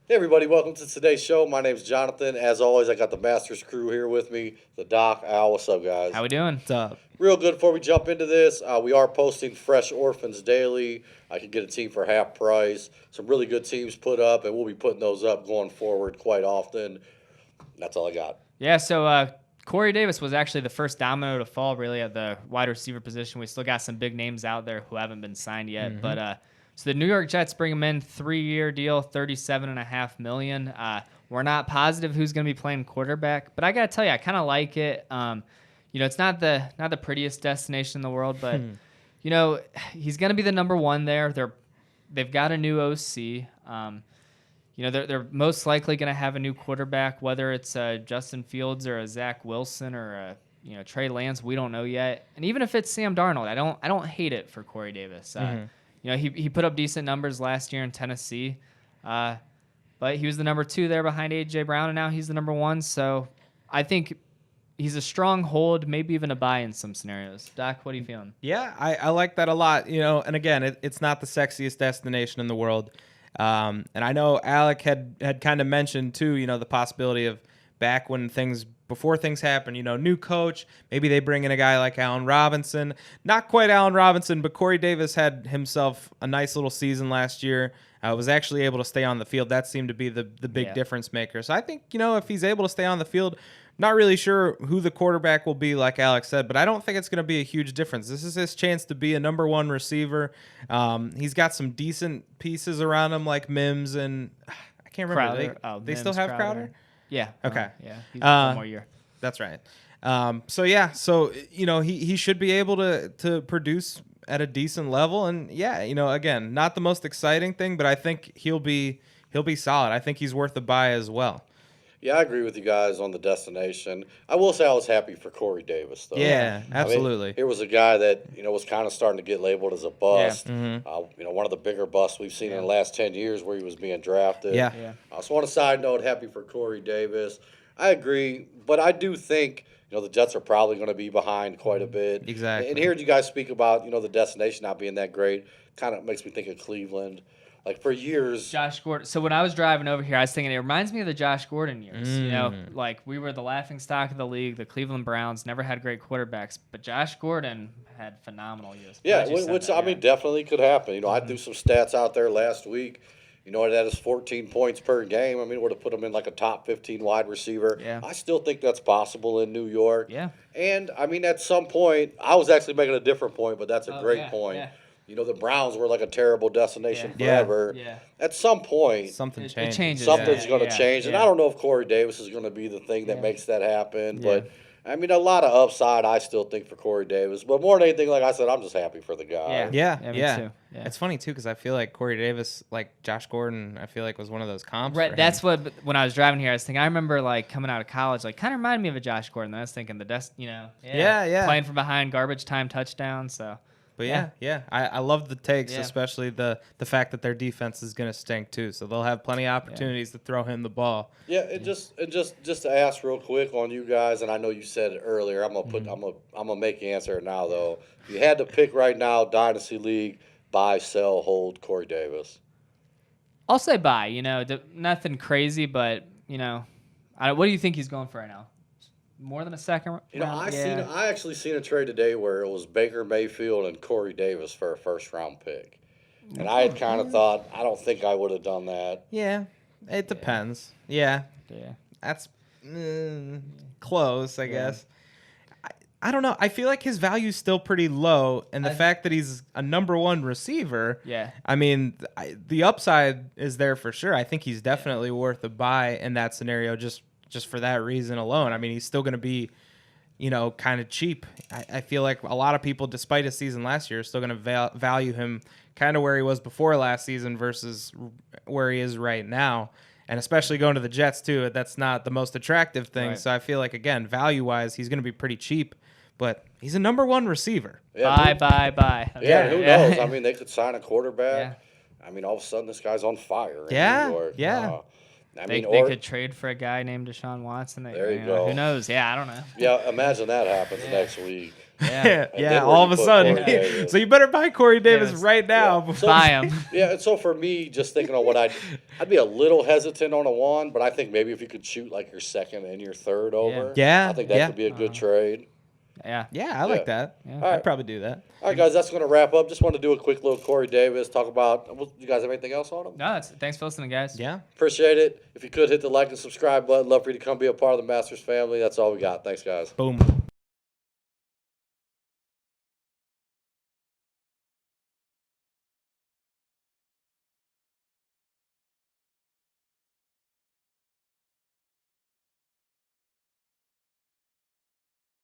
Hey everybody, welcome to today's show. My name's Jonathan. As always, I got the Masters crew here with me. The Doc, Al, what's up, guys? How we doing? What's up? Real good. Before we jump into this, we are posting fresh orphans daily. I can get a team for half price. Some really good teams put up, and we'll be putting those up going forward quite often. That's all I got. Yeah, so Corey Davis was actually the first domino to fall really at the wide receiver position. We still got some big names out there who haven't been signed yet. But so the New York Jets bring him in, 3-year deal, $37.5 million. We're not positive who's going to be playing quarterback, but I got to tell you, I kind of like it. It's not the prettiest destination in the world, but he's going to be the number one there. They've got a new OC. They're most likely going to have a new quarterback, whether it's Justin Fields or a Zach Wilson or Trey Lance. We don't know yet. And even if it's Sam Darnold, I don't hate it for Corey Davis. He put up decent numbers last year in Tennessee, but he was the number 2 there behind A.J. Brown, and now he's the number 1. So I think he's a strong hold, maybe even a buy in some scenarios. Doc, what are you feeling? Yeah, I like that a lot. And again, it's not the sexiest destination in the world. And I know Alec had kind of mentioned too, the possibility of back before things happen, new coach, maybe they bring in a guy like Allen Robinson. Not quite Allen Robinson, but Corey Davis had himself a nice little season last year. Was actually able to stay on the field. That seemed to be the big difference maker. So I think, if he's able to stay on the field, not really sure who the quarterback will be, like Alex said, but I don't think it's going to be a huge difference. This is his chance to be a number 1 receiver. He's got some decent pieces around him, like Mims and I can't remember. Crowder. They still have Crowder? Yeah. Okay. Yeah. He's one more year. That's right. He should be able to produce at a decent level, and again, not the most exciting thing, but I think he'll be solid. I think he's worth a buy as well. Yeah, I agree with you guys on the destination. I will say I was happy for Corey Davis, though. Yeah, absolutely. Here was a guy that was kind of starting to get labeled as a bust. Yeah. One of the bigger busts we've seen in the last 10 years where he was being drafted. Yeah. So on a side note, happy for Corey Davis. I agree, but I do think the Jets are probably going to be behind quite a bit. Exactly. And hearing you guys speak about the destination not being that great kind of makes me think of Cleveland. Like for years, Josh Gordon. So when I was driving over here, I was thinking it reminds me of the Josh Gordon years. Like we were the laughing stock of the league. The Cleveland Browns never had great quarterbacks, but Josh Gordon had phenomenal years. Yeah, which definitely could happen. I threw some stats out there last week. That is 14 points per game. Would have put him in like a top 15 wide receiver. Yeah. I still think that's possible in New York. Yeah. And at some point, I was actually making a different point, but that's a great point. Yeah. The Browns were like a terrible destination forever. Yeah. At some point, Something It changes. changes. something's going to Yeah. change. And Yeah. I don't know if Corey Davis is going to be the thing that Yeah. makes that happen. Yeah. But, a lot of upside, I still think, for Corey Davis. But more than anything, like I said, I'm just happy for the guy. Yeah, me yeah. too. Yeah. It's funny too because I feel like Corey Davis, like Josh Gordon, I feel like was one of those comps. Right, for that's him. what when I was driving here, I was thinking. I remember like coming out of college, like kind of reminded me of a Josh Gordon. I was thinking Yeah. playing from behind, garbage time touchdown. So, But I love the takes, Yeah. especially the fact that their defense is going to stink too. So they'll have plenty of opportunities to throw him the ball. Yeah, just to ask real quick on you guys, and I know you said it earlier. I'm gonna make you answer it now though. If you had to pick right now, Dynasty League, buy, sell, hold Corey Davis. I'll say buy. Nothing crazy, but what do you think he's going for right now? More than a second round? I actually seen a trade today where it was Baker Mayfield and Corey Davis for a first round pick, and I had kind of thought I don't think I would have done that. Yeah, it depends. Yeah, that's close, I guess. I don't know. I feel like his value's still pretty low, and the fact that he's a number 1 receiver. Yeah. The upside is there for sure. I think he's definitely worth a buy in that scenario, just for that reason alone. He's still going to be, kind of cheap. I feel like a lot of people, despite his season last year, are still going to value him kind of where he was before last season versus where he is right now. And especially going to the Jets, too, that's not the most attractive thing. Right. So I feel like, again, value-wise, he's going to be pretty cheap. But he's a number 1 receiver. Yeah, Bye. Yeah, who knows? They could sign a quarterback. Yeah. All of a sudden this guy's on fire in Yeah, New York. yeah. They could trade for a guy named Deshaun Watson. There you go. Who knows? Yeah, I don't know. Yeah, imagine that happens next week. Yeah. And Yeah, then all where of you a put sudden. Corey Davis. So you better buy Corey Davis Davis. right now. Yeah. before- Buy him. Yeah, and so for me, just thinking on what I'd be a little hesitant on a 1, but I think maybe if you could shoot like your second and your third over, Yeah, I think that yeah. could be a good trade. Yeah. Yeah, I like Yeah. that. Yeah. All right. I'd probably do that. All right, guys, that's going to wrap up. Just want to do a quick little Corey Davis, talk about, you guys have anything else on him? No, thanks for listening, guys. Yeah. Appreciate it. If you could hit the like and subscribe button, love for you to come be a part of the Masters family. That's all we got. Thanks, guys. Boom.